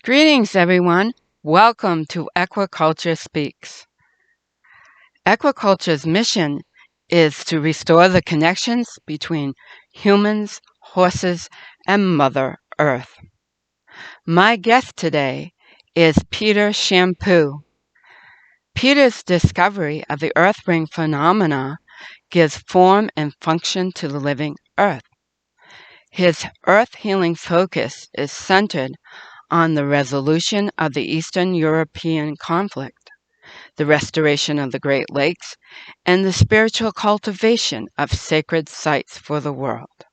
Greetings, everyone. Welcome to Equiculture Speaks. Equiculture's mission is to restore the connections between humans, horses, and Mother Earth. My guest today is Peter Champoux. Peter's discovery of the earth ring phenomena gives form and function to the living earth. His earth healing focus is centered on the resolution of the Eastern European conflict, the restoration of the Great Lakes, and the spiritual cultivation of sacred sites for the world.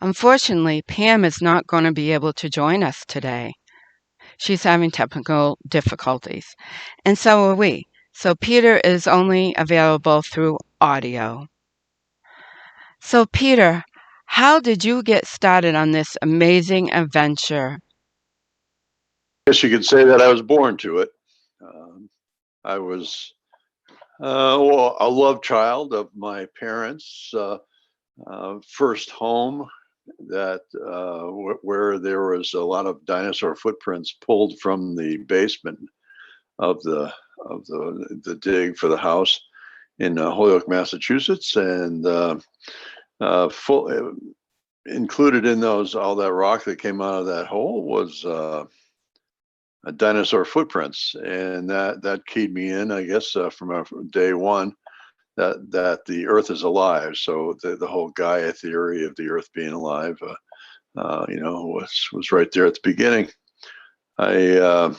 Unfortunately, Pam is not going to be able to join us today. She's having technical difficulties, and so are we. So Peter is only available through audio. So Peter, how did you get started on this amazing adventure? I guess you could say that I was born to it. I was a love child of my parents' first home that where there was a lot of dinosaur footprints pulled from the basement of the dig for the house in Holyoke, Massachusetts, and included in those, all that rock that came out of that hole was dinosaur footprints, and that keyed me in, I guess, from day one, that the Earth is alive. So the whole Gaia theory of the Earth being alive, was right there at the beginning. My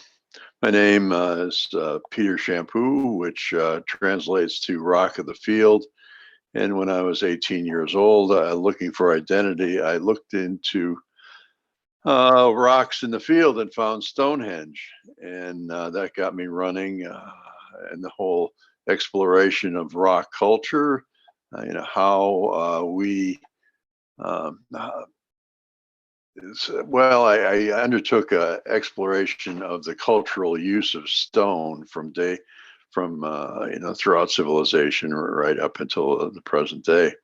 name is Peter Champoux, which translates to Rock of the Field. And when I was 18 years old, looking for identity, I looked into rocks in the field and found Stonehenge, and that got me running, and the whole exploration of rock culture. How we I undertook a exploration of the cultural use of stone from throughout civilization right up until the present day.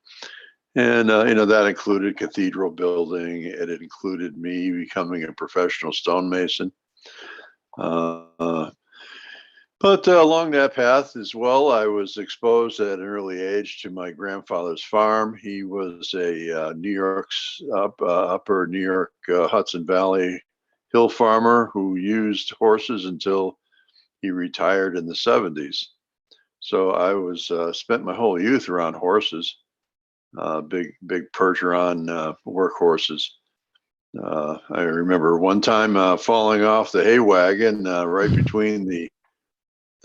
And that included cathedral building. It included me becoming a professional stonemason. But along that path as well, I was exposed at an early age to my grandfather's farm. He was a upper New York Hudson Valley hill farmer who used horses until he retired in the 70s. So I was spent my whole youth around horses. Big Percheron workhorses. I remember one time falling off the hay wagon right between the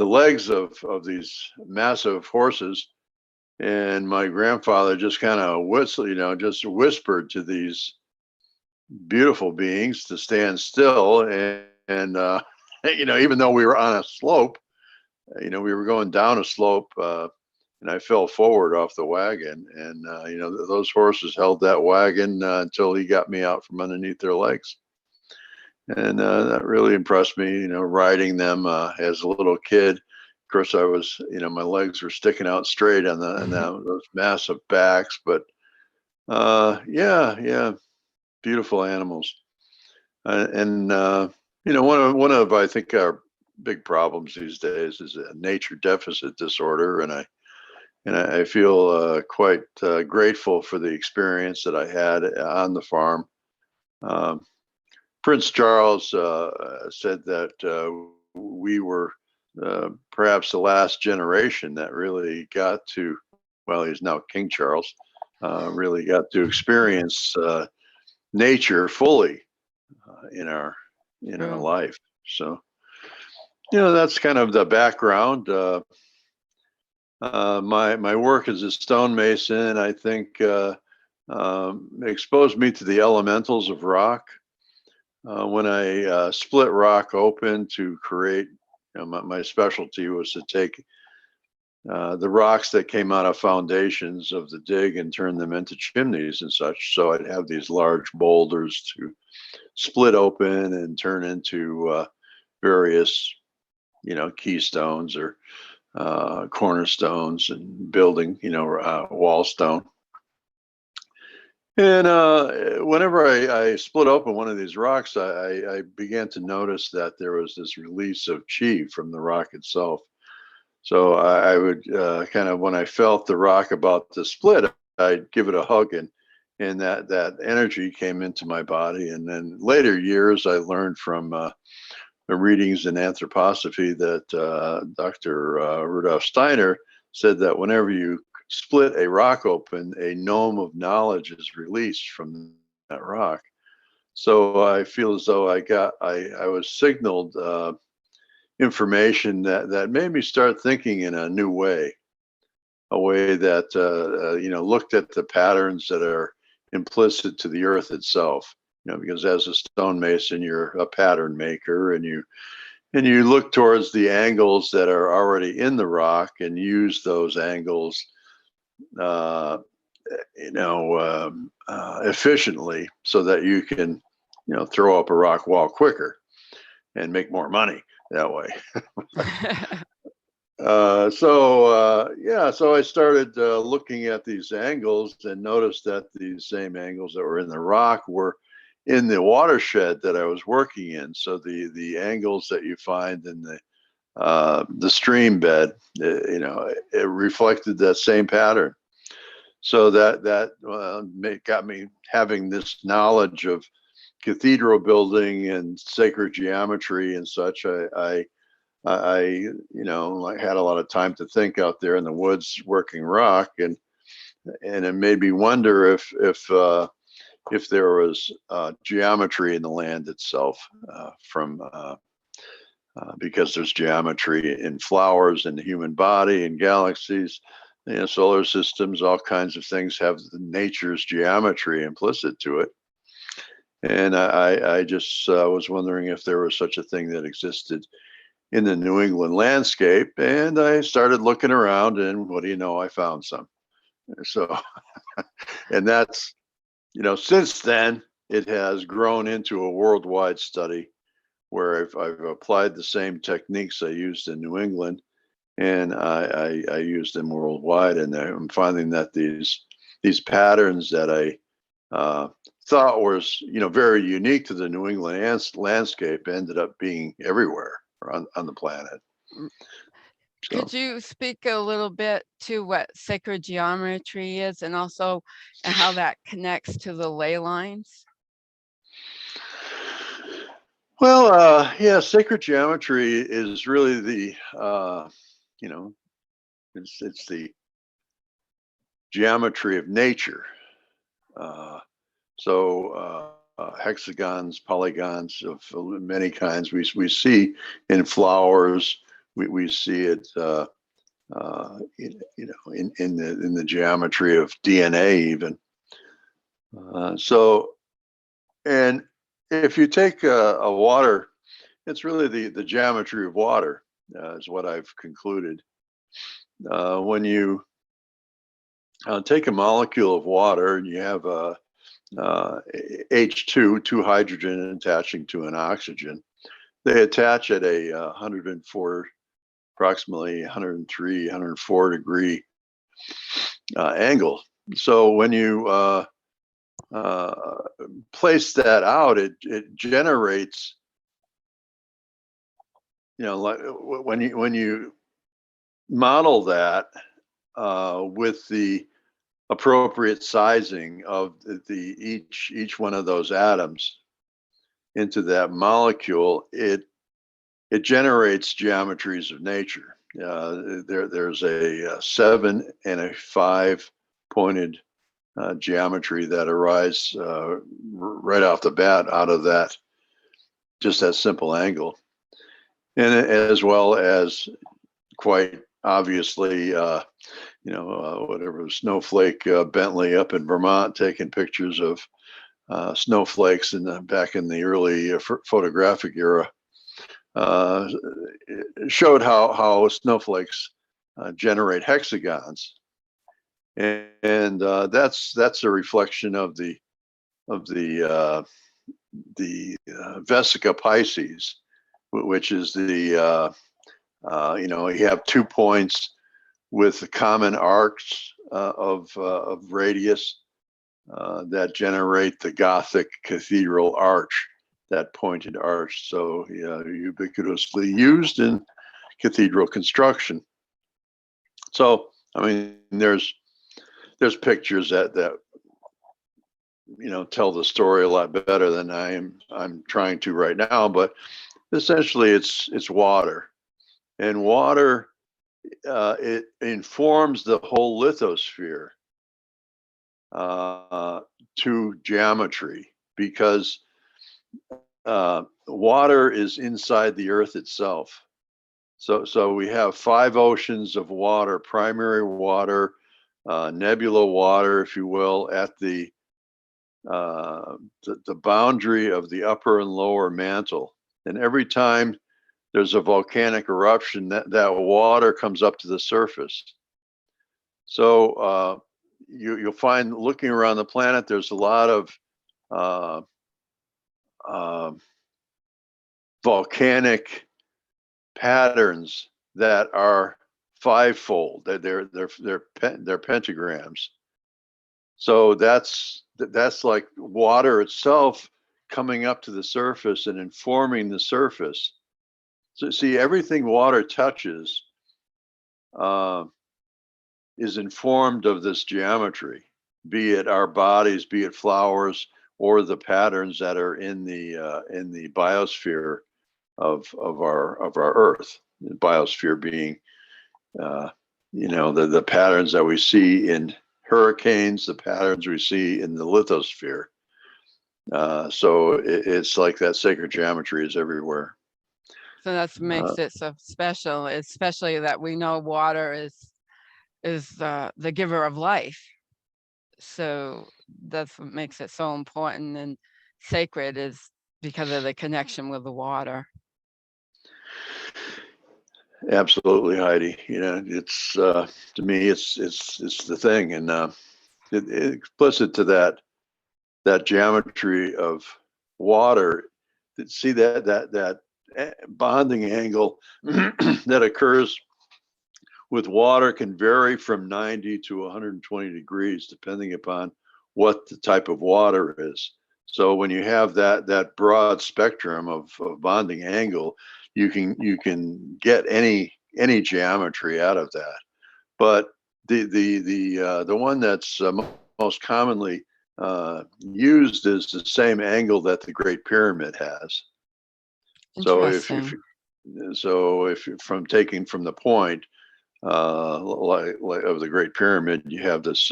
legs of these massive horses, and my grandfather just kind of just whispered to these beautiful beings to stand still, and even though we were on a slope, we were going down a slope. And I fell forward off the wagon, and those horses held that wagon until he got me out from underneath their legs, and that really impressed me. Riding them as a little kid. Of course, I was, my legs were sticking out straight on those massive backs, but yeah, beautiful animals, and one of I think our big problems these days is a nature deficit disorder, and I feel quite grateful for the experience that I had on the farm. Prince Charles said that we were perhaps the last generation that really got to, well, he's now King Charles, really got to experience nature fully in our life. So, that's kind of the background. My work as a stonemason, I think, exposed me to the elementals of rock. When I split rock open to create, my specialty was to take the rocks that came out of foundations of the dig and turn them into chimneys and such. So I'd have these large boulders to split open and turn into various, keystones or cornerstones and building, wall stone. And whenever I split open one of these rocks, I began to notice that there was this release of chi from the rock itself. So I would kind of, when I felt the rock about to split, I'd give it a hug, and that energy came into my body. And then later years, I learned from the readings in anthroposophy that Dr. Rudolf Steiner said that whenever you split a rock open, a gnome of knowledge is released from that rock. So I feel as though I was signaled information that made me start thinking in a new way, a way that looked at the patterns that are implicit to the earth itself. Because as a stonemason, you're a pattern maker, and you look towards the angles that are already in the rock and use those angles, uh, efficiently, so that you can, throw up a rock wall quicker and make more money that way. So I started looking at these angles and noticed that these same angles that were in the rock were in the watershed that I was working in. So the angles that you find in the stream bed, it reflected that same pattern. So that got me having this knowledge of cathedral building and sacred geometry and such. I had a lot of time to think out there in the woods working rock, and it made me wonder if there was geometry in the land itself, from because there's geometry in flowers, in the human body, in galaxies, solar systems, all kinds of things have nature's geometry implicit to it. And I just was wondering if there was such a thing that existed in the New England landscape. And I started looking around, and what do you know, I found some. So, and that's, since then, it has grown into a worldwide study where I've applied the same techniques I used in New England, and I use them worldwide. And I'm finding that these patterns that I thought was, very unique to the New England landscape ended up being everywhere on the planet. So. Could you speak a little bit to what sacred geometry is, and also how that connects to the ley lines? Well, yeah, sacred geometry is really you know, it's the geometry of nature. Uh, so hexagons, polygons of many kinds we see in flowers. We see it, in the geometry of DNA even. So, and if you take a water, it's really the geometry of water, is what I've concluded. When you take a molecule of water and you have a H2, two hydrogen attaching to an oxygen, they attach at a 104, approximately 103, 104 degree angle. So when you uh, place that out, it generates, like when you model that with the appropriate sizing of each one of those atoms into that molecule, it generates geometries of nature. There's a 7 and a 5 pointed geometry that arise right off the bat out of that, just that simple angle, and as well as quite obviously, whatever Snowflake Bentley up in Vermont taking pictures of snowflakes back in the early photographic era, uh, showed how snowflakes generate hexagons, and that's a reflection of the Vesica Pisces, which is you have 2 points with the common arcs of radius, that generate the Gothic cathedral arch, that pointed arch. So ubiquitously used in cathedral construction. So I mean, there's pictures that tell the story a lot better than I'm trying to right now. But essentially, it's water, and water it informs the whole lithosphere to geometry, because water is inside the earth itself. So we have 5 oceans of water: primary water, nebula water, if you will, at the boundary of the upper and lower mantle. And every time there's a volcanic eruption, that water comes up to the surface. So you'll find, looking around the planet, there's a lot of volcanic patterns that are fivefold. They're pentagrams. So that's like water itself coming up to the surface and informing the surface. So see, everything water touches is informed of this geometry, be it our bodies, be it flowers, or the patterns that are in the biosphere of our Earth. The biosphere being, the patterns that we see in hurricanes, the patterns we see in the lithosphere. So it's like that sacred geometry is everywhere. So that makes it so special, especially that we know water is the giver of life. So that's what makes it so important and sacred, is because of the connection with the water. Absolutely, Heidi. It's to me, it's the thing, and explicit to that geometry of water. See that bonding angle that occurs with water can vary from 90 to 120 degrees, depending upon what the type of water is. So when you have that broad spectrum of bonding angle, you can get any geometry out of that. But the one that's most commonly used is the same angle that the Great Pyramid has. So if from taking from the point like of the Great Pyramid, you have this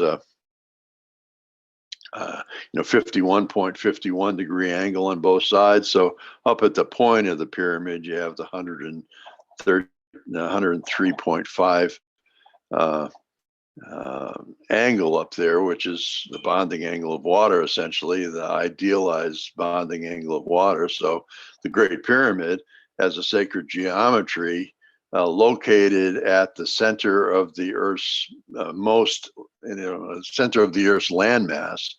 51.51 degree angle on both sides. So up at the point of the pyramid, you have the 103.5 angle up there, which is the bonding angle of water, essentially the idealized bonding angle of water. So the Great Pyramid has a sacred geometry located at the center of the Earth's center of the Earth's landmass,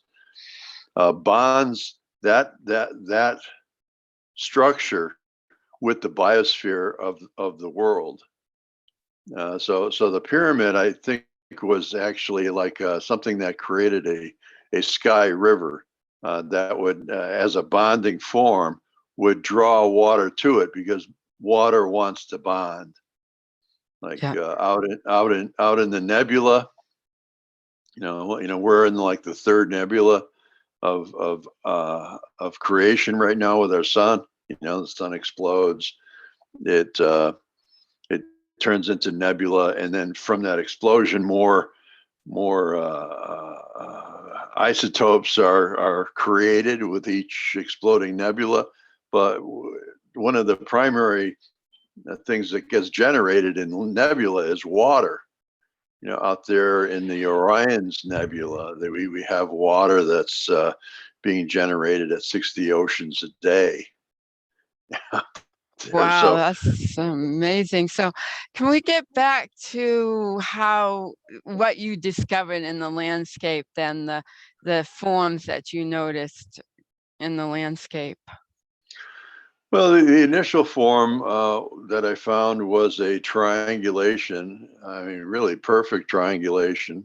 bonds that structure with the biosphere of the world. So the pyramid, I think, was actually like something that created a sky river that would, as a bonding form, would draw water to it, because water wants to bond. Like out in the nebula, we're in like the third nebula of creation right now with our sun. The sun explodes, it turns into nebula, and then from that explosion, more isotopes are created with each exploding nebula. But one of the primary things that gets generated in nebula is water. Out there in the Orion's Nebula, that we have water that's being generated at 60 oceans a day. Wow, that's amazing. So can we get back to what you discovered in the landscape, then the forms that you noticed in the landscape? Well, the initial form that I found was a triangulation. I mean, really perfect triangulation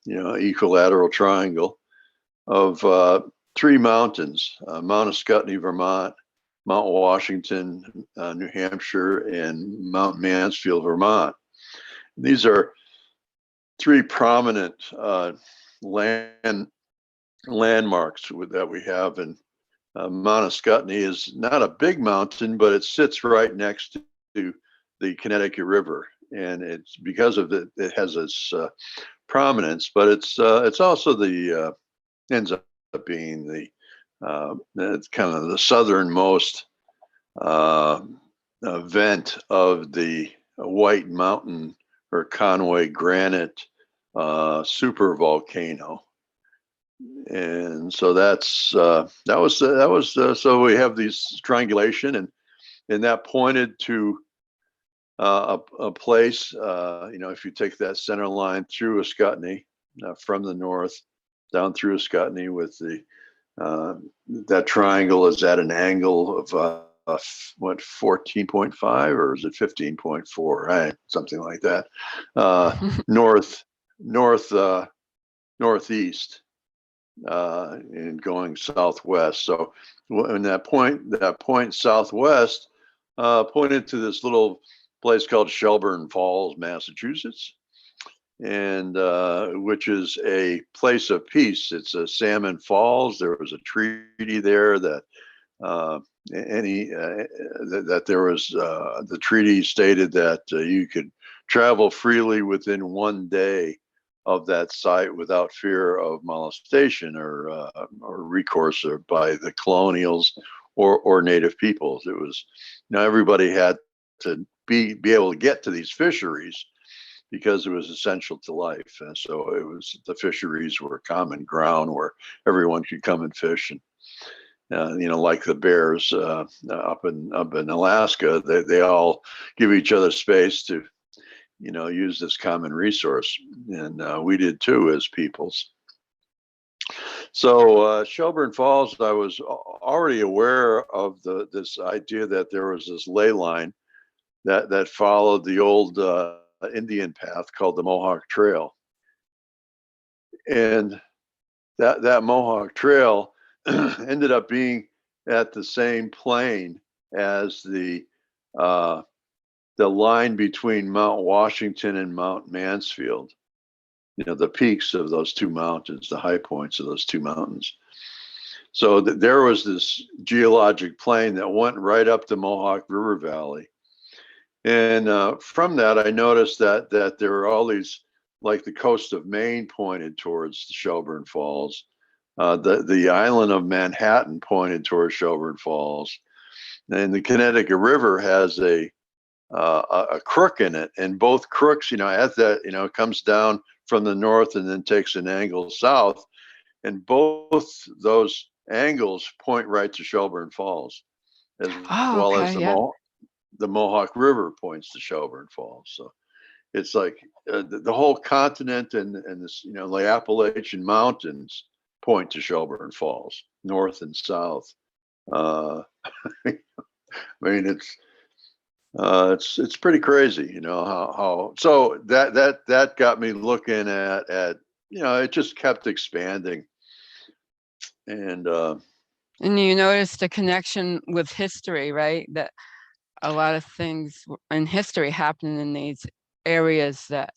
equilateral triangle of three mountains: Mount Ascutney, Vermont, Mount Washington, New Hampshire, and Mount Mansfield, Vermont. These are three prominent landmarks that we have. And Mount Ascutney is not a big mountain, but it sits right next to the Connecticut River, and it's because of it has its prominence. But it's also the ends up being the it's kind of the southernmost vent of the White Mountain or Conway granite super volcano. And so that was so we have these triangulation, and that pointed to a place. If you take that center line through Ascutney from the north down through Ascutney, with the that triangle is at an angle of what, 14.5, or is it 15.4, right? Something like that. North northeast, and going southwest. So when that point southwest pointed to this little place called Shelburne Falls, Massachusetts, and which is a place of peace. It's a Salmon Falls. There was a treaty there that that there was the treaty stated that you could travel freely within 1 day of that site without fear of molestation or recourse or by the colonials or native peoples. It was, everybody had to be able to get to these fisheries because it was essential to life. And so it was, the fisheries were common ground where everyone could come and fish. And like the bears up in Alaska, they all give each other space to use this common resource, and we did too as peoples. So Shelburne Falls, I was already aware of this idea that there was this ley line that followed the old Indian path called the Mohawk Trail, and that Mohawk Trail ended up being at the same plane as the line between Mount Washington and Mount Mansfield. The peaks of those two mountains, the high points of those two mountains. So there was this geologic plane that went right up the Mohawk River Valley. And from that, I noticed that there were all these, like the coast of Maine pointed towards the Shelburne Falls. The island of Manhattan pointed towards Shelburne Falls. And the Connecticut River has a crook in it, and both crooks, as that, it comes down from the north and then takes an angle south, and both those angles point right to Shelburne Falls, as Oh, well as okay, yeah. the Mohawk River points to Shelburne Falls. So it's like the whole continent and this, the Appalachian Mountains point to Shelburne Falls, north and south. I mean, it's pretty crazy, how so that got me looking at it just kept expanding, and And you noticed a connection with history, right? That a lot of things in history happened in these areas that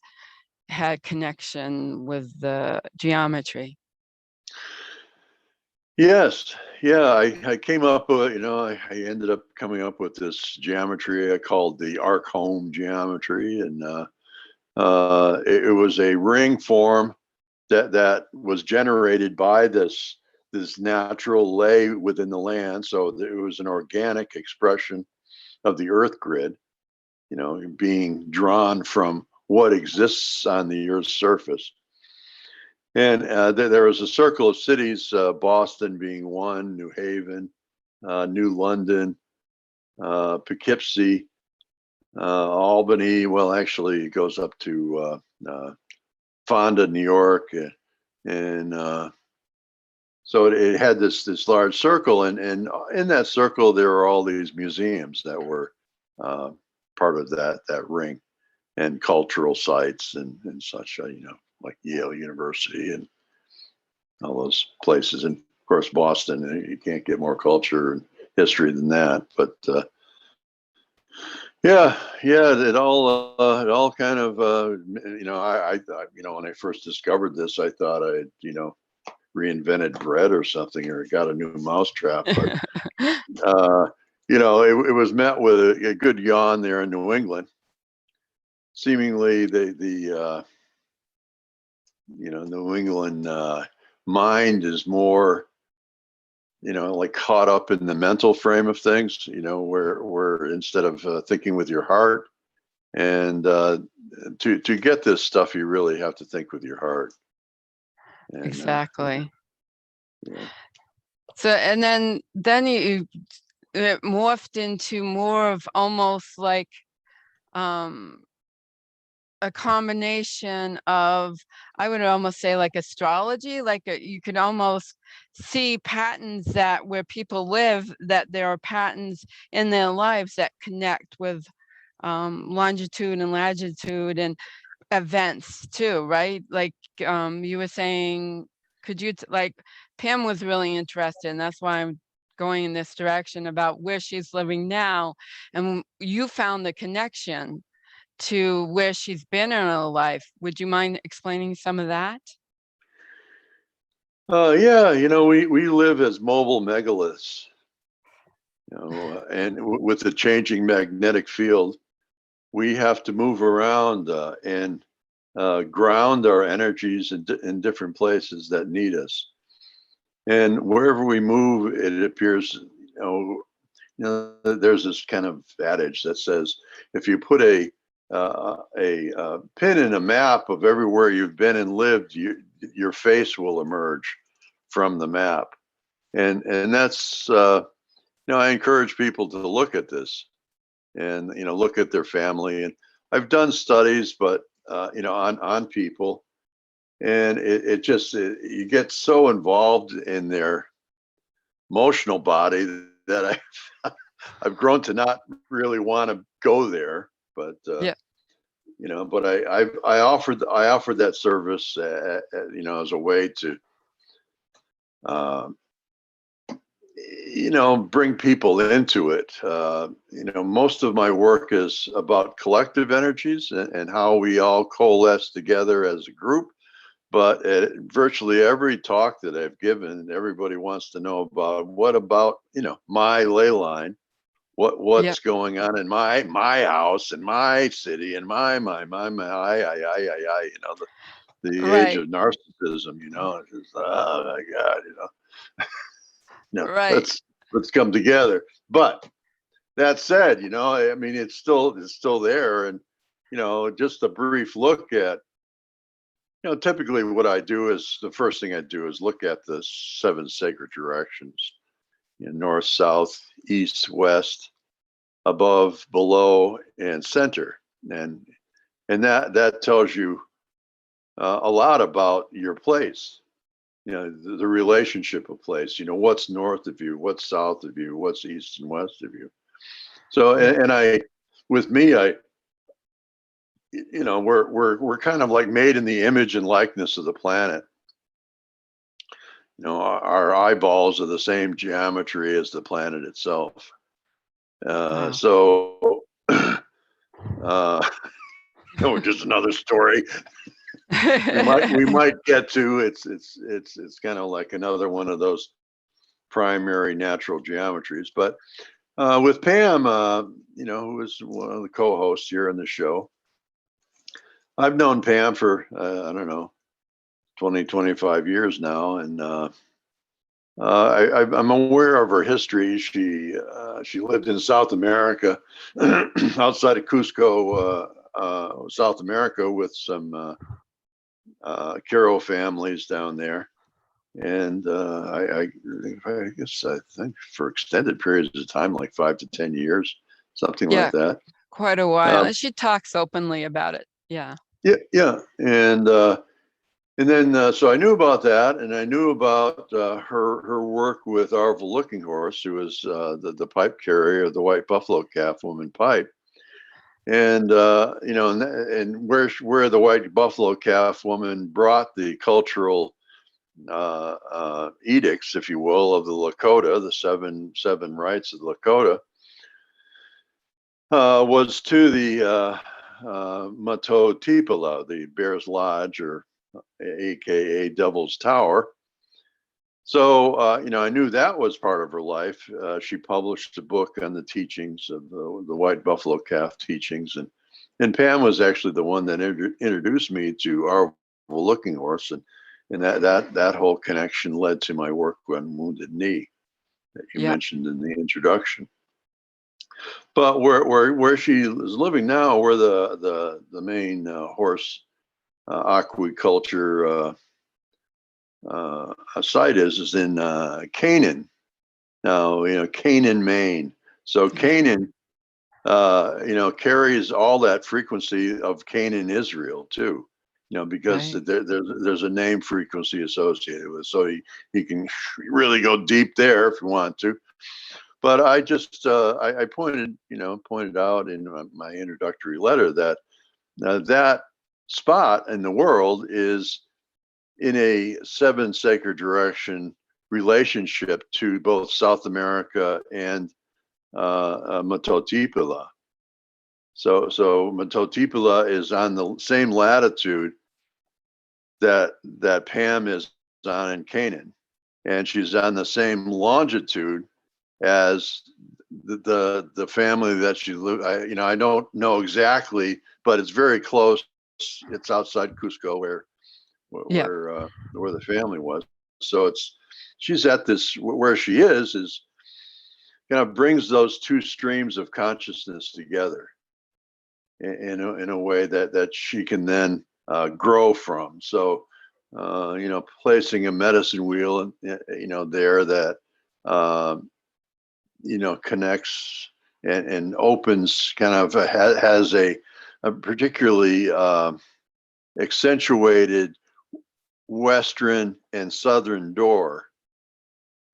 had connection with the geometry. yes, yeah, I came up with, I ended up coming up with this geometry I called the arc home geometry, and it was a ring form that was generated by this natural lay within the land. So it was an organic expression of the earth grid, being drawn from what exists on the earth's surface. And there was a circle of cities, Boston being one, New Haven, New London, Poughkeepsie, Albany. Well, actually, it goes up to Fonda, New York, and so it had this large circle, and in that circle there were all these museums that were part of that ring, and cultural sites and such. like Yale University and all those places. And of course, Boston, you can't get more culture and history than that. But yeah, it all kind of, when I first discovered this, I thought I'd, reinvented bread or something, or got a new mousetrap. But, it was met with a good yawn there in New England. Seemingly the New England mind is more, like caught up in the mental frame of things, where instead of thinking with your heart, and to get this stuff, you really have to think with your heart. And, Exactly. yeah. So, and then it morphed into more of almost like a combination of, I would almost say, like astrology, like you could almost see patterns that where people live, that there are patterns in their lives that connect with longitude and latitude and events too, right? Like you were saying, could you like Pam was really interested, and that's why I'm going in this direction about where she's living now, and you found the connection to where she's been in her life. Would you mind explaining some of that? Yeah, we live as mobile megaliths, and with the changing magnetic field, we have to move around and ground our energies in different places that need us. And wherever we move, it appears, there's this kind of adage that says, if you put a pin in a map of everywhere you've been and lived, your face will emerge from the map. And that's, I encourage people to look at this and, look at their family. And I've done studies, but, on people, and it just, you get so involved in their emotional body that I've grown to not really want to go there. But Yeah, but I offered that service, as a way to, uh, bring people into it. Most of my work is about collective energies and how we all coalesce together as a group. But at virtually every talk that I've given, everybody wants to know about, what about, my ley line, yeah, what's going on in my house, in my city, in my, the age right, of narcissism, it's just, oh my God, right. let's come together. But that said, I mean, it's still there. And, just a brief look at, typically what I do is, the first thing I do is look at the 7 sacred directions, north, south, east, west, above, below, and center. And that tells you a lot about your place, the relationship of place, what's north of you, what's south of you, what's east and west of you. So, Yeah, with me, we're kind of like made in the image and likeness of the planet. Our eyeballs are the same geometry as the planet itself. wow. So, just another story we might get to. It's kind of like another one of those primary natural geometries. But with Pam, who is one of the co-hosts here in the show, I've known Pam for, I don't know, 20, 25 years now. And I'm aware of her history. She lived in South America, outside of Cusco, South America, with some Caro families down there. And I guess I think for extended periods of time, like 5 to 10 years, something like Yeah, that. quite a while. Uh, And she talks openly about it. Yeah. yeah, yeah, and then so I knew about that, and I knew about her work with Arvel Looking Horse, who was the pipe carrier of the white buffalo calf woman pipe. And and where the white buffalo calf woman brought the cultural edicts, if you will, of the Lakota, the seven rights of the Lakota, was to the Mato Tipala, the Bear's Lodge, or AKA Devil's Tower. So, I knew that was part of her life. She published a book on the teachings of the white buffalo calf teachings, and Pam was actually the one that introduced me to our looking horse, and that whole connection led to my work on Wounded Knee that you Yeah. mentioned in the introduction. But where she is living now, where the main horse aquaculture site is in Canaan. Now, Canaan, Maine. So Yeah. Canaan, carries all that frequency of Canaan, Israel too. Because Right. there's a name frequency associated with it. So you can really go deep there if you want to. But I just I pointed out in my introductory letter that that spot in the world is in a seven sacred direction relationship to both South America and Matotipala. So Matotipala is on the same latitude that Pam is on in Canaan, and she's on the same longitude as the family that she lived. I don't know exactly, but it's very close. It's outside Cusco Yeah. where the family was. So she's at this where she is kind of brings those two streams of consciousness together in a way that she can then grow from. So placing a medicine wheel, there that connects and opens, kind of has a particularly accentuated western and southern door.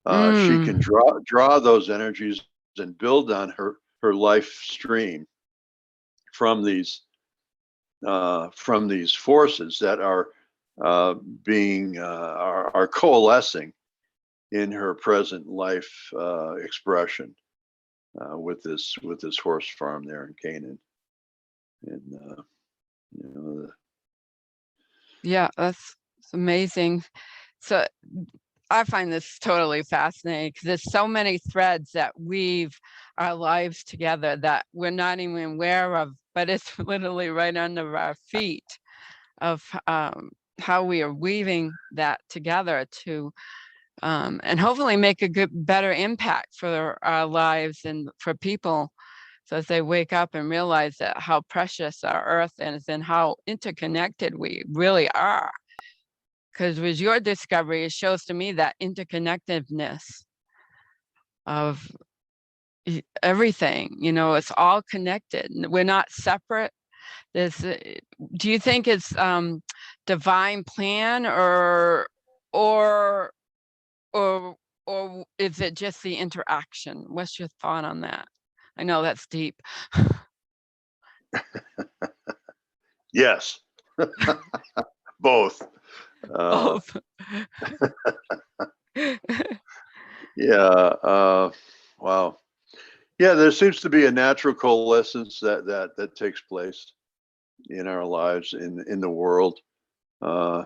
She can Mm. draw those energies and build on her life stream from these forces that are being are coalescing in her present life expression with this horse farm there in Canaan. And you know, Yeah, that's amazing. So I find this totally fascinating because there's so many threads that weave our lives together that we're not even aware of, but it's literally right under our feet of how we are weaving that together to and hopefully make a better impact for our lives and for people. So as they wake up and realize that how precious our earth is and how interconnected we really are. Because with your discovery, it shows to me that interconnectedness of everything, it's all connected. We're not separate. This, do you think it's divine plan or or or is it just the interaction? What's your thought on that? I know that's deep. yes, both. Uh, Both. yeah. Wow. Yeah, there seems to be a natural coalescence that takes place in our lives in the world. Uh,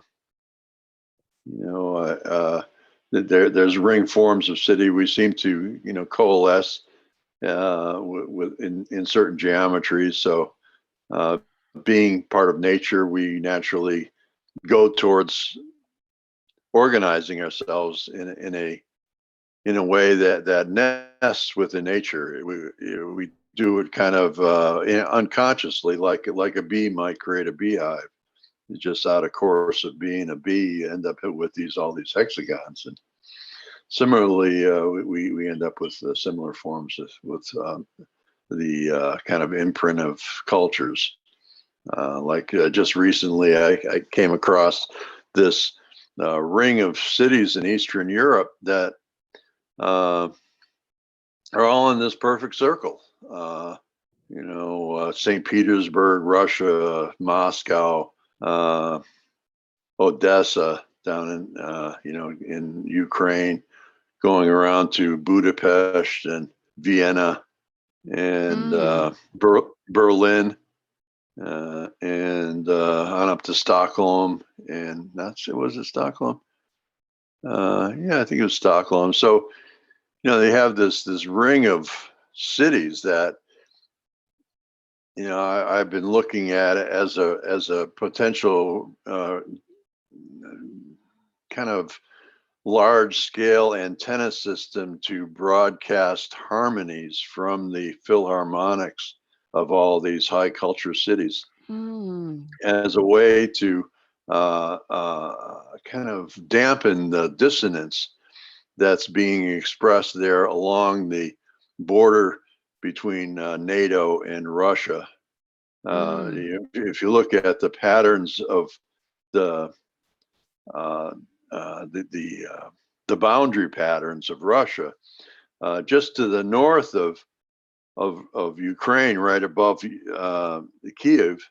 there's ring forms of city. We seem to coalesce in certain geometries. So uh, being part of nature, we naturally go towards organizing ourselves in a way that nests within nature. We do it kind of unconsciously, like a bee might create a beehive. Just out of course of being a bee, you end up with all these hexagons, and similarly, we end up with similar forms with the kind of imprint of cultures. Just recently, I came across this ring of cities in Eastern Europe that uh, are all in this perfect circle. St. Petersburg, Russia, Moscow, uh, Odessa down in Ukraine, going around to Budapest and Vienna and Berlin, and on up to Stockholm, and was it Stockholm? Yeah, I think it was Stockholm. So they have this ring of cities that I've been looking at it as a potential kind of large scale antenna system to broadcast harmonies from the philharmonics of all these high culture cities as a way to kind of dampen the dissonance that's being expressed there along the border between NATO and Russia. If you look at the patterns of the uh, the boundary patterns of Russia, just to the north of Ukraine, right above Kiev,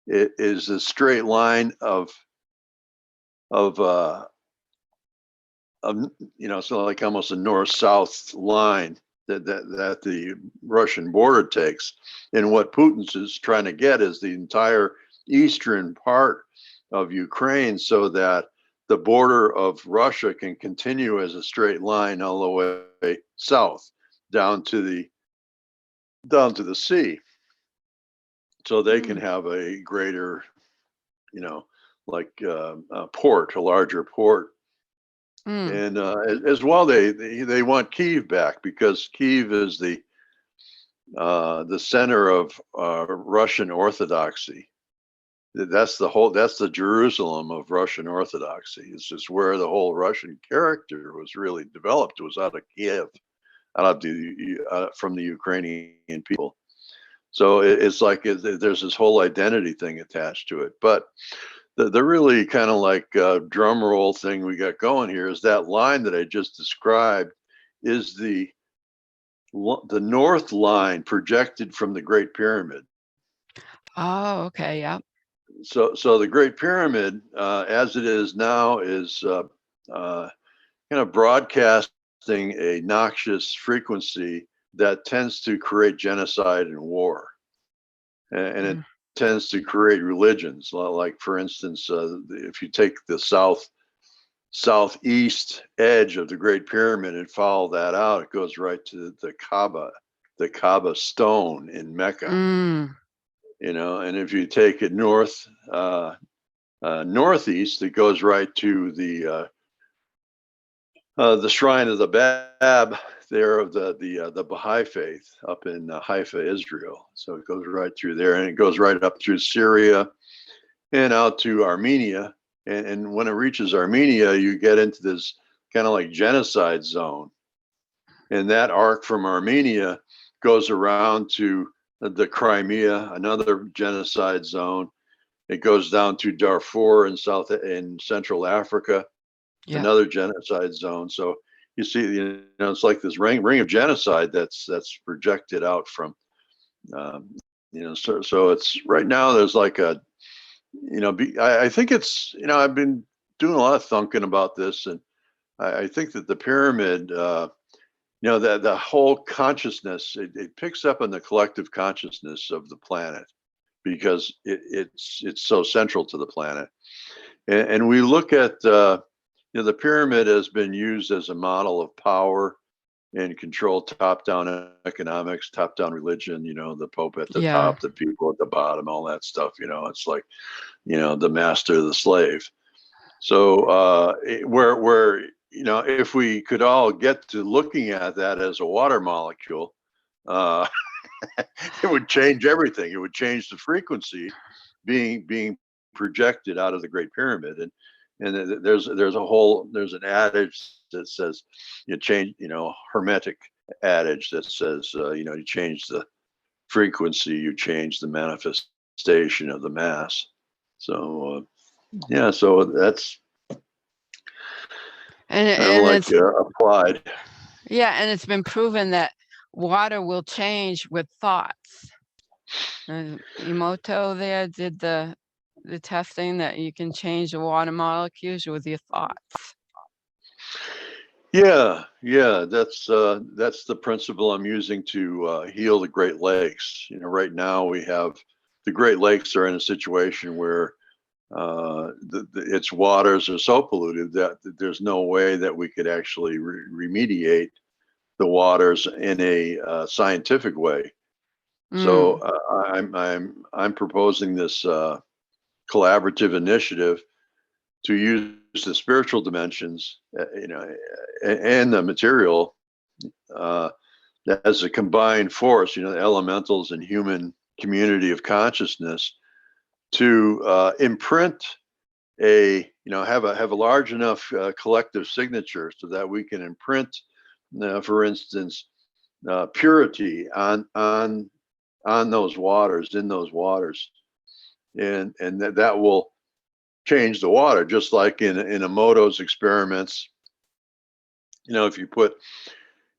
it is a straight line of so like almost a north-south line that the Russian border takes. And what Putin's is trying to get is the entire eastern part of Ukraine, so that the border of Russia can continue as a straight line all the way south down to the sea, so they can have a greater, like a port, a larger port. And as well, they want Kiev back, because Kiev is the center of Russian Orthodoxy. That's the Jerusalem of Russian Orthodoxy. It's just where the whole Russian character was really developed. It was out of Kiev, from the Ukrainian people. So it's like there's this whole identity thing attached to it. But the really kind of like drum roll thing we got going here is that line that I just described is the north line projected from the Great Pyramid. Oh, okay, yeah. So the Great Pyramid, as it is now, is kind of broadcasting a noxious frequency that tends to create genocide and war, and it tends to create religions. Like, for instance, if you take the southeast edge of the Great Pyramid and follow that out, it goes right to the Kaaba stone in Mecca. And if you take it northeast, it goes right to the shrine of the Bab there of the Baha'i faith up in Haifa, Israel. So it goes right through there, and it goes right up through Syria and out to Armenia. And when it reaches Armenia, you get into this kind of like genocide zone. And that arc from Armenia goes around to the Crimea, another genocide zone. It goes down to Darfur in Central Africa, another genocide zone. So you see, it's like this ring of genocide that's projected out from, so it's right now there's like I think it's, I've been doing a lot of thinking about this, and I think that the pyramid, that the whole consciousness, it picks up on the collective consciousness of the planet, because it's so central to the planet. And we look at, the pyramid has been used as a model of power and control, top-down economics, top-down religion, the Pope at the top, the people at the bottom, all that stuff. It's like, the master, the slave. So where if we could all get to looking at that as a water molecule, it would change everything. It would change the frequency being projected out of the Great Pyramid. And there's an adage that says, hermetic adage that says, you change the frequency, you change the manifestation of the mass. So so that's and like applied. Yeah, and it's been proven that water will change with thoughts. Emoto there did the testing that you can change the water molecules with your thoughts. Yeah, that's the principle I'm using to heal the Great Lakes. Right now we have the Great Lakes are in a situation where its waters are so polluted that there's no way that we could actually remediate the waters in a scientific way. So Mm, I'm proposing this collaborative initiative to use the spiritual dimensions, and the material uh, as a combined force. The elementals and human community of consciousness to imprint have a large enough collective signature so that we can imprint, for instance, purity on those waters, in those waters, and that will change the water, just like in Emoto's experiments. If you put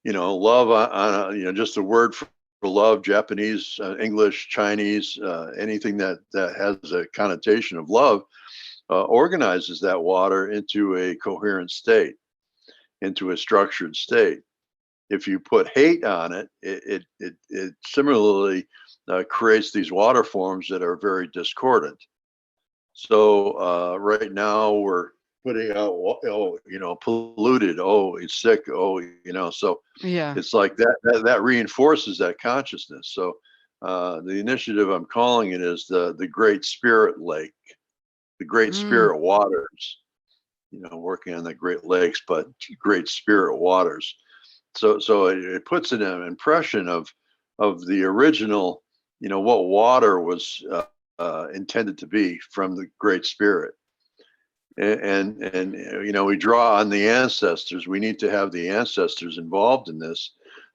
love on just a word for love, Japanese, English, Chinese, anything that has a connotation of love, organizes that water into a coherent state, into a structured state. If you put hate on it, it similarly creates these water forms that are very discordant. So right now we're putting out, polluted. Oh, it's sick. Oh, so yeah. it's like that reinforces that consciousness. So the initiative I'm calling it is the Great Spirit Lake, the Great Mm, Spirit Waters. Working on the Great Lakes, but Great Spirit Waters. So it puts an impression of the original, what water was intended to be from the Great Spirit. And we draw on the ancestors. We need to have the ancestors involved in this,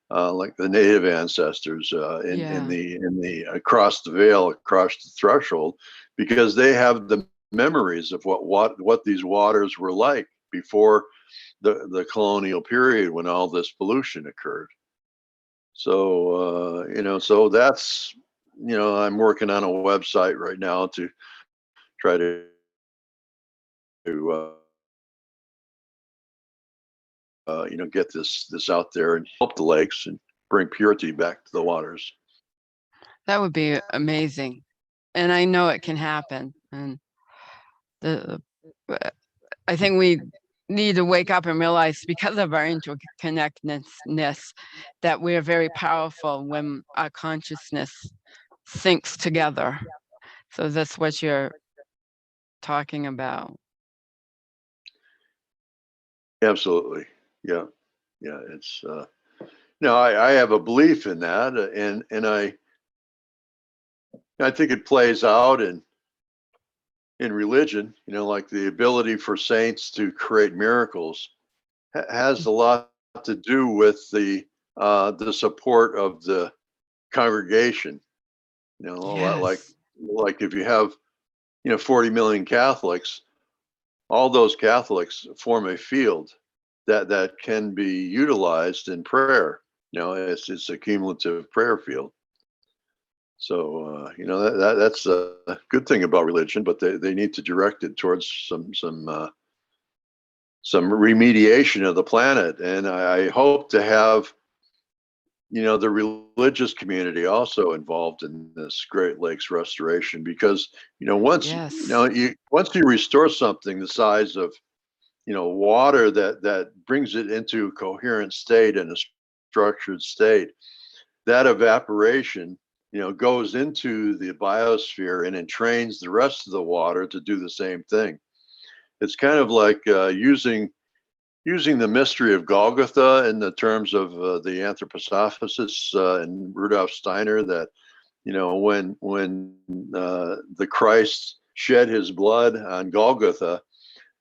like the native ancestors, yeah. in the across the veil, across the threshold, because they have the memories of what these waters were like before the colonial period, when all this pollution occurred. So so that's, I'm working on a website right now to try to get this out there and help the lakes and bring purity back to the waters. That would be amazing, and I know it can happen, and the I think we need to wake up and realize, because of our interconnectedness, that we're very powerful when our consciousness syncs together. So that's what you're talking about. Absolutely. Yeah. Yeah. It's no, I have a belief in that, and I think it plays out in religion. Like the ability for saints to create miracles has a lot to do with the support of the congregation. Like Yes. if you have 40 million Catholics, all those Catholics form a field that can be utilized in prayer. It's a cumulative prayer field. So that's a good thing about religion, but they need to direct it towards some remediation of the planet. And I hope to have the religious community also involved in this Great Lakes restoration, because Yes. once you restore something the size of water, that brings it into a coherent state and a structured state, that evaporation goes into the biosphere and entrains the rest of the water to do the same thing. It's kind of like using the mystery of Golgotha in the terms of the anthroposophists and Rudolf Steiner, that when the Christ shed his blood on Golgotha,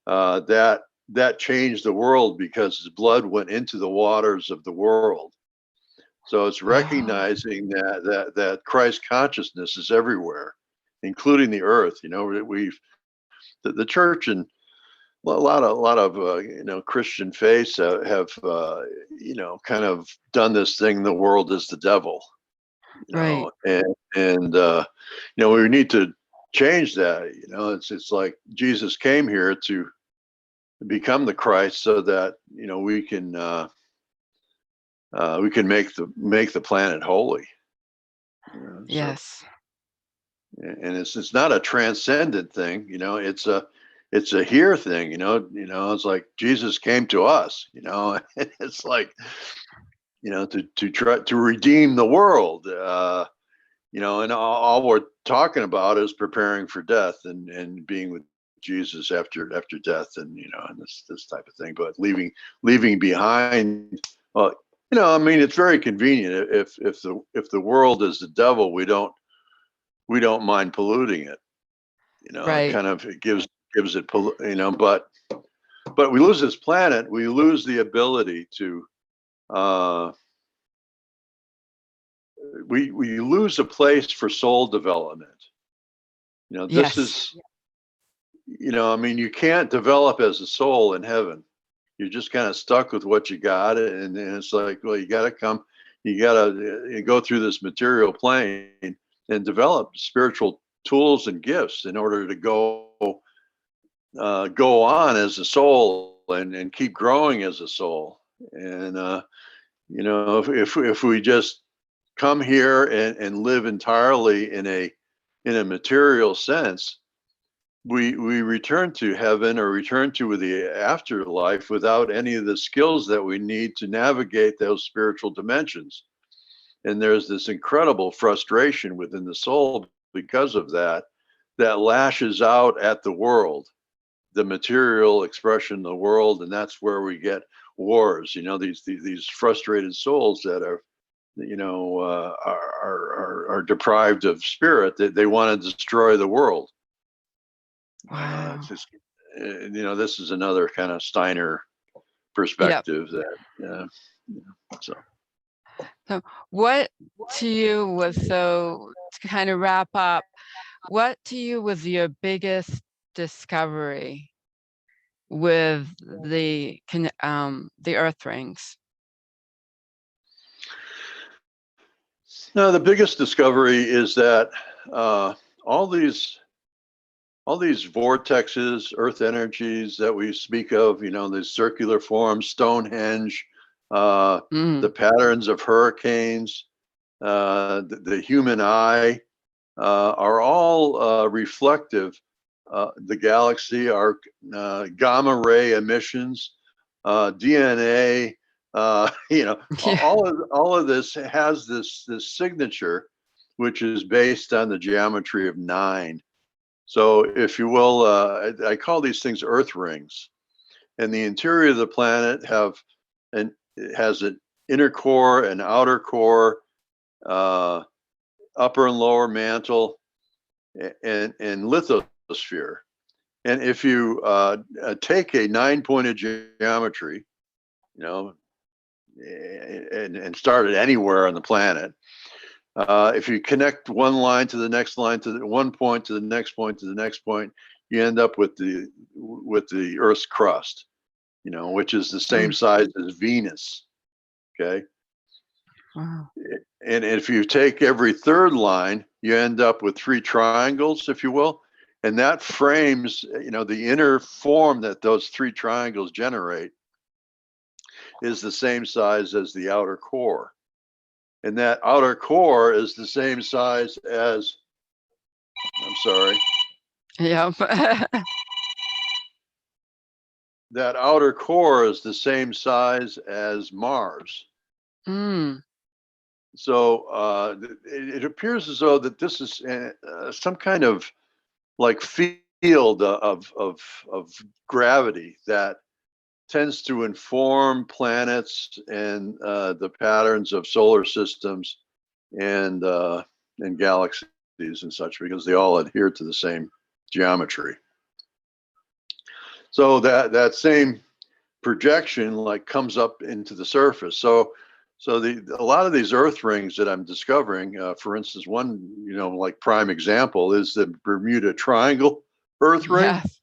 that changed the world because his blood went into the waters of the world. So it's Oh, recognizing that Christ consciousness is everywhere, including the earth. The church and a lot of Christian faiths have kind of done this thing. The world is the devil, Right. We need to change that. It's like Jesus came here to become the Christ, so that we can make the planet holy. So, Yes. and it's not a transcendent thing. It's a here thing. It's like Jesus came to us. It's like to try to redeem the world. And all we're talking about is preparing for death and being with Jesus after death, and this type of thing. But leaving behind, well, I mean, it's very convenient. If the world is the devil, we don't mind polluting it. Right. It gives it, but we lose this planet. We lose the ability to. Uh, we lose a place for soul development. This Yes. is I mean, you can't develop as a soul in heaven. You're just kind of stuck with what you got, and it's like, well, you got to go through this material plane and develop spiritual tools and gifts in order to go on as a soul and keep growing as a soul. And if we just come here and live entirely in a material sense, we return to heaven or return to the afterlife without any of the skills that we need to navigate those spiritual dimensions. And there's this incredible frustration within the soul because of that lashes out at the world, the material expression of the world, and that's where we get wars. These frustrated souls that are deprived of spirit. They want to destroy the world. Wow. It's just, this is another kind of Steiner Yep. perspective so. So, what to you was so to kind of wrap up? What to you was your biggest discovery with the Earth rings? Now, the biggest discovery is that all these vortexes, earth energies that we speak of, the circular forms, Stonehenge, the patterns of hurricanes, the human eye, are all reflective. The galaxy, our gamma ray emissions, DNA, Yeah. all of this has this signature, which is based on the geometry of 9. So, if you will, I call these things earth rings. And the interior of the planet has an inner core and outer core, upper and lower mantle, and lithosphere. And if you take a 9-pointed geometry, and start it anywhere on the planet, if you connect one line to the next line, to one point to the next point to the next point, you end up with the Earth's crust, which is the same size as Venus. Okay. Wow. And if you take every third line, you end up with 3 triangles, if you will, and that frames, the inner form that those 3 triangles generate is the same size as the outer core. And that outer core is the same size as, I'm sorry, Yep. that outer core is the same size as Mars. So it appears as though that this is some kind of like field of gravity that tends to inform planets and the patterns of solar systems and galaxies and such, because they all adhere to the same geometry. So that same projection like comes up into the surface. So a lot of these earth rings that I'm discovering, for instance, one like prime example is the Bermuda Triangle earth ring. Yes.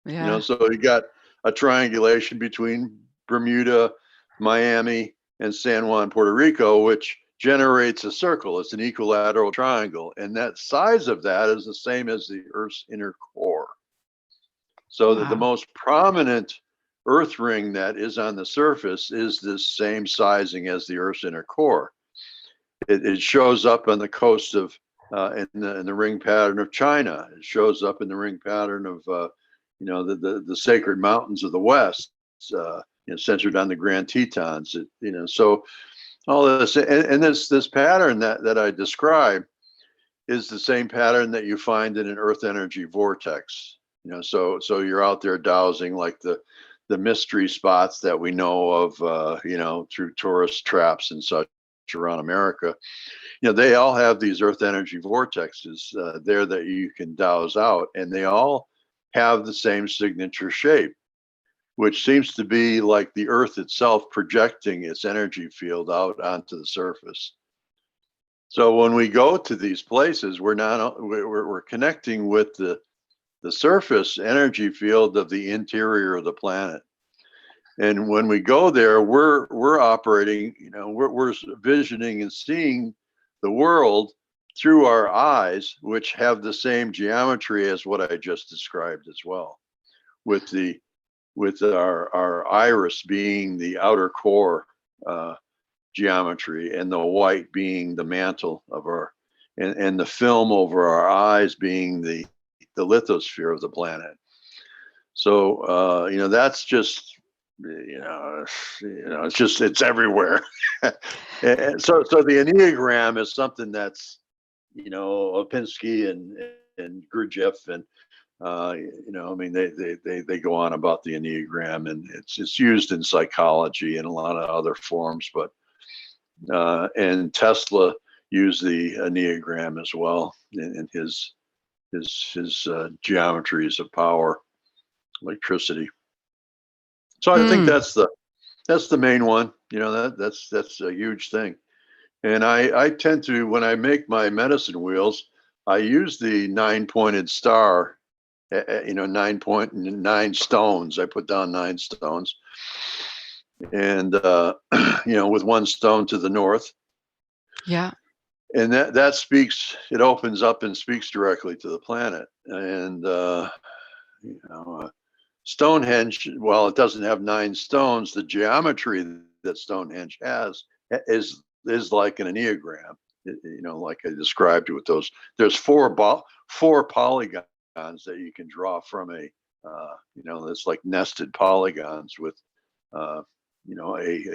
Yeah. So you got a triangulation between Bermuda, Miami, and San Juan, Puerto Rico, which generates a circle. It's an equilateral triangle, and that size of that is the same as the Earth's inner core. So that the Wow. most prominent Earth ring that is on the surface is this same sizing as the Earth's inner core. It shows up on the coast of in the ring pattern of China. It shows up in the ring pattern of the sacred mountains of the West, centered on the Grand Tetons. So all this and this pattern that I describe is the same pattern that you find in an Earth energy vortex. So you're out there dowsing like the mystery spots that we know of, through tourist traps and such around America. They all have these Earth energy vortexes there that you can douse out, and they all have the same signature shape, which seems to be like the Earth itself projecting its energy field out onto the surface. So when we go to these places, we're connecting with the surface energy field of the interior of the planet. And when we go there, we're operating, we're visioning and seeing the world through our eyes, which have the same geometry as what I just described as well, with our iris being the outer core geometry, and the white being the mantle of and the film over our eyes being the lithosphere of the planet. So that's just it's everywhere. And so the Enneagram is something that's Opinski and Gurdjieff and they go on about the Enneagram, and it's used in psychology and a lot of other forms, but and Tesla used the Enneagram as well in his geometries of power, electricity. So I think Hmm. that's the main one. That's a huge thing. And I tend to, when I make my medicine wheels, I use the 9-pointed star. 9 stones. I put down 9 stones, and with one stone to the north. Yeah. And that speaks. It opens up and speaks directly to the planet. And Stonehenge, while it doesn't have 9 stones, the geometry that Stonehenge has is like an Enneagram. Like I described with those. There's 4 polygons that you can draw from it's like nested polygons with a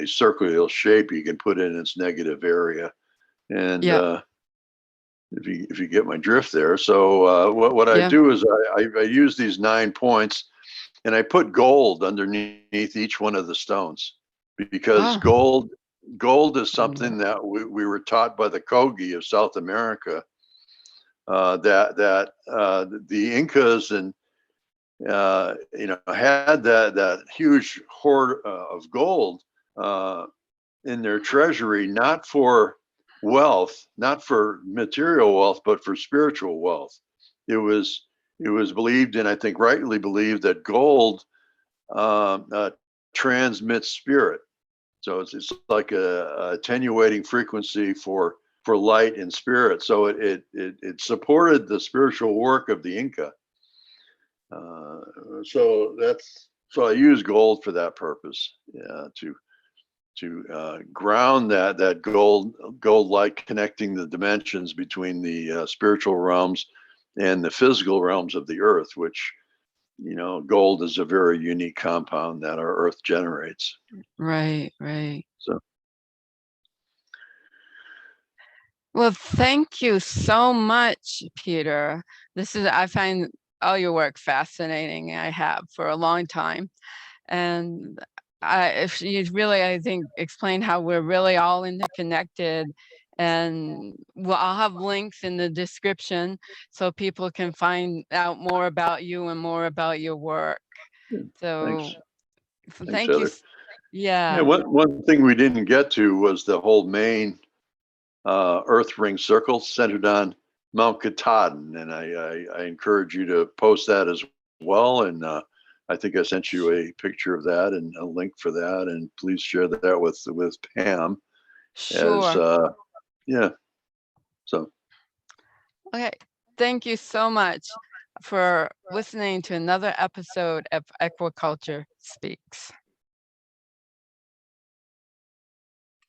circular shape you can put in its negative area. And Yeah. if you get my drift there. So what I Yeah. do is I use these 9 points, and I put gold underneath each one of the stones, because Oh. gold is something that we were taught by the Kogi of South America, that the Incas and had that huge hoard of gold in their treasury, not for wealth, not for material wealth, but for spiritual wealth. It was believed, and I think rightly believed, that gold transmits spirit. So it's like a attenuating frequency for light and spirit. So it supported the spiritual work of the Inca. So I use gold for that purpose, to ground that gold light, connecting the dimensions between the spiritual realms and the physical realms of the earth, which gold is a very unique compound that our earth generates. Right. Right. So Well, thank you so much, Peter. I find all your work fascinating. I have for a long time. And if you really, I think, explain how we're really all interconnected. And I'll have links in the description so people can find out more about you and more about your work. yeah, thanks. So Thanks, thank you. Heather. Yeah, Yeah, one thing we didn't get to was the whole main Earth ring circle centered on Mount Katahdin, and I encourage you to post that as well. And I think I sent you a picture of that and a link for that. And please share that with Pam, as sure. Yeah. So Okay. Thank you so much for listening to another episode of Equiculture Speaks.